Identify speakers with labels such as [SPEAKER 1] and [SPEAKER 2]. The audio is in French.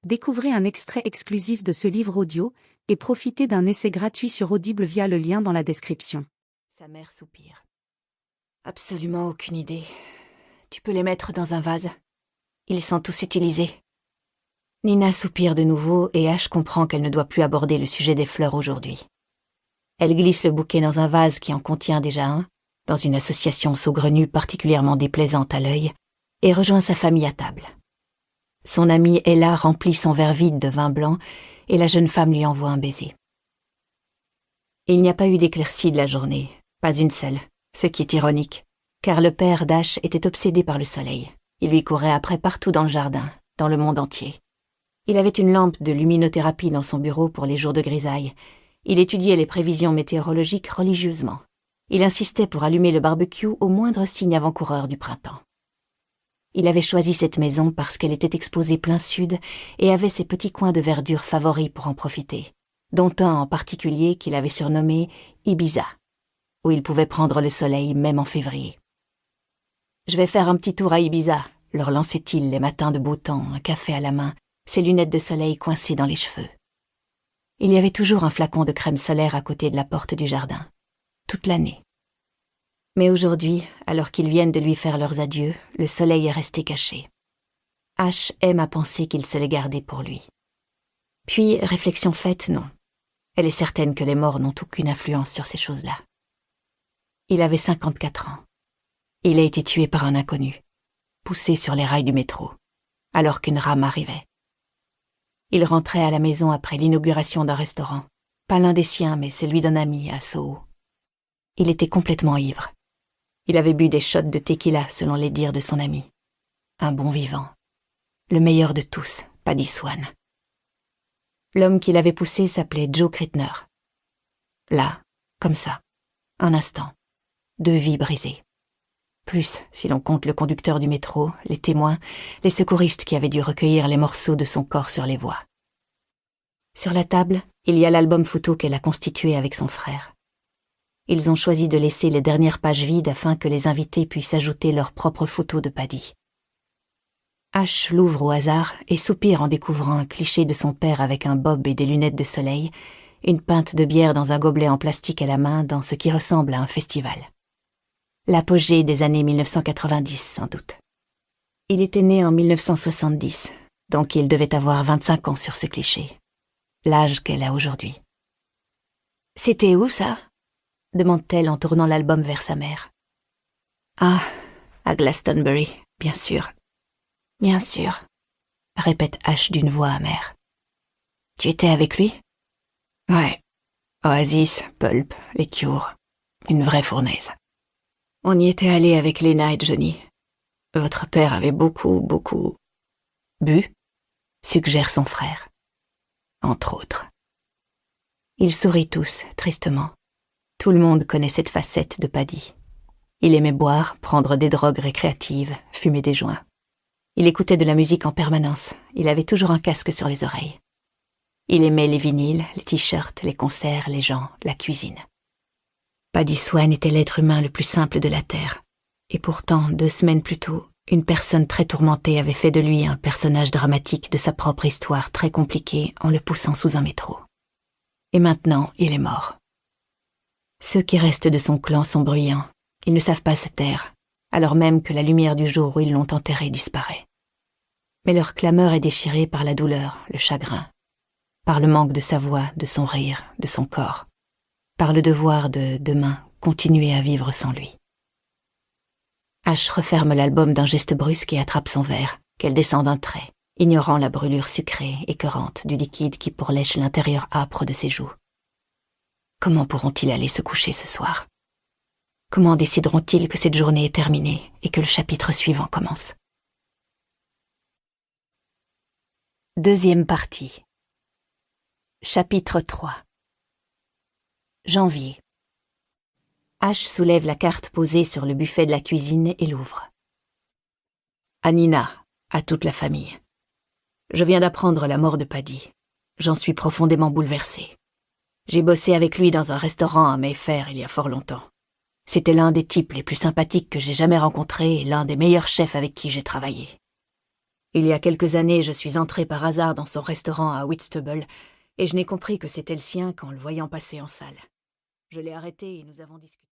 [SPEAKER 1] Découvrez un extrait exclusif de ce livre audio et profitez d'un essai gratuit sur Audible via le lien dans la description.
[SPEAKER 2] Sa mère soupire. Absolument aucune idée. Tu peux les mettre dans un vase. Ils sont tous utilisés. Nina soupire de nouveau et Ash comprend qu'elle ne doit plus aborder le sujet des fleurs aujourd'hui. Elle glisse le bouquet dans un vase qui en contient déjà un, dans une association saugrenue particulièrement déplaisante à l'œil, et rejoint sa famille à table. Son amie Ella remplit son verre vide de vin blanc et la jeune femme lui envoie un baiser. Il n'y a pas eu d'éclaircie de la journée, pas une seule, ce qui est ironique, car le père d'Ash était obsédé par le soleil. Il lui courait après partout dans le jardin, dans le monde entier. Il avait une lampe de luminothérapie dans son bureau pour les jours de grisaille. Il étudiait les prévisions météorologiques religieusement. Il insistait pour allumer le barbecue au moindre signe avant-coureur du printemps. Il avait choisi cette maison parce qu'elle était exposée plein sud et avait ses petits coins de verdure favoris pour en profiter, dont un en particulier qu'il avait surnommé Ibiza, où il pouvait prendre le soleil même en février. « Je vais faire un petit tour à Ibiza », leur lançait-il les matins de beau temps, un café à la main, ses lunettes de soleil coincées dans les cheveux. Il y avait toujours un flacon de crème solaire à côté de la porte du jardin, toute l'année. Mais aujourd'hui, alors qu'ils viennent de lui faire leurs adieux, le soleil est resté caché. Ash aime à penser qu'il se l'est gardé pour lui. Puis, réflexion faite, non. Elle est certaine que les morts n'ont aucune influence sur ces choses-là. Il avait 54 ans. Il a été tué par un inconnu, poussé sur les rails du métro, alors qu'une rame arrivait. Il rentrait à la maison après l'inauguration d'un restaurant, pas l'un des siens, mais celui d'un ami à Soho. Il était complètement ivre. Il avait bu des shots de tequila selon les dires de son ami. Un bon vivant. Le meilleur de tous, Paddy Swan. L'homme qui l'avait poussé s'appelait Joe Crittner. Là, comme ça, un instant, 2 vies brisées. Plus, si l'on compte le conducteur du métro, les témoins, les secouristes qui avaient dû recueillir les morceaux de son corps sur les voies. Sur la table, il y a l'album photo qu'elle a constitué avec son frère. Ils ont choisi de laisser les dernières pages vides afin que les invités puissent ajouter leurs propres photos de Paddy. Ash l'ouvre au hasard et soupire en découvrant un cliché de son père avec un bob et des lunettes de soleil, une pinte de bière dans un gobelet en plastique à la main dans ce qui ressemble à un festival. L'apogée des années 1990, sans doute. Il était né en 1970, donc il devait avoir 25 ans sur ce cliché. L'âge qu'elle a aujourd'hui. « C'était où, ça ?» demande-t-elle en tournant l'album vers sa mère. « Ah, à Glastonbury, bien sûr. Bien sûr, » répète Ash d'une voix amère. « Tu étais avec lui ?»« Ouais. Oasis, Pulp, les Cures. Une vraie fournaise. On y était allé avec Lena et Johnny. Votre père avait beaucoup bu, suggère son frère. Entre autres. » Ils sourient tous, tristement. Tout le monde connaît cette facette de Paddy. Il aimait boire, prendre des drogues récréatives, fumer des joints. Il écoutait de la musique en permanence. Il avait toujours un casque sur les oreilles. Il aimait les vinyles, les t-shirts, les concerts, les gens, la cuisine. Paddy Swan était l'être humain le plus simple de la Terre. Et pourtant, 2 semaines plus tôt, une personne très tourmentée avait fait de lui un personnage dramatique de sa propre histoire très compliquée en le poussant sous un métro. Et maintenant, il est mort. Ceux qui restent de son clan sont bruyants. Ils ne savent pas se taire, alors même que la lumière du jour où ils l'ont enterré disparaît. Mais leur clameur est déchirée par la douleur, le chagrin, par le manque de sa voix, de son rire, de son corps, par le devoir de, demain, continuer à vivre sans lui. Ash referme l'album d'un geste brusque et attrape son verre, qu'elle descend d'un trait, ignorant la brûlure sucrée, écœurante du liquide qui pourlèche l'intérieur âpre de ses joues. Comment pourront-ils aller se coucher ce soir? Comment décideront-ils que cette journée est terminée et que le chapitre suivant commence? Deuxième partie. Chapitre 3. Janvier. Ash soulève la carte posée sur le buffet de la cuisine et l'ouvre. À Nina, à toute la famille. Je viens d'apprendre la mort de Paddy. J'en suis profondément bouleversée. J'ai bossé avec lui dans un restaurant à Mayfair il y a fort longtemps. C'était l'un des types les plus sympathiques que j'ai jamais rencontrés et l'un des meilleurs chefs avec qui j'ai travaillé. Il y a quelques années, je suis entrée par hasard dans son restaurant à Whitstable, et je n'ai compris que c'était le sien qu'en le voyant passer en salle. Je l'ai arrêté et nous avons discuté.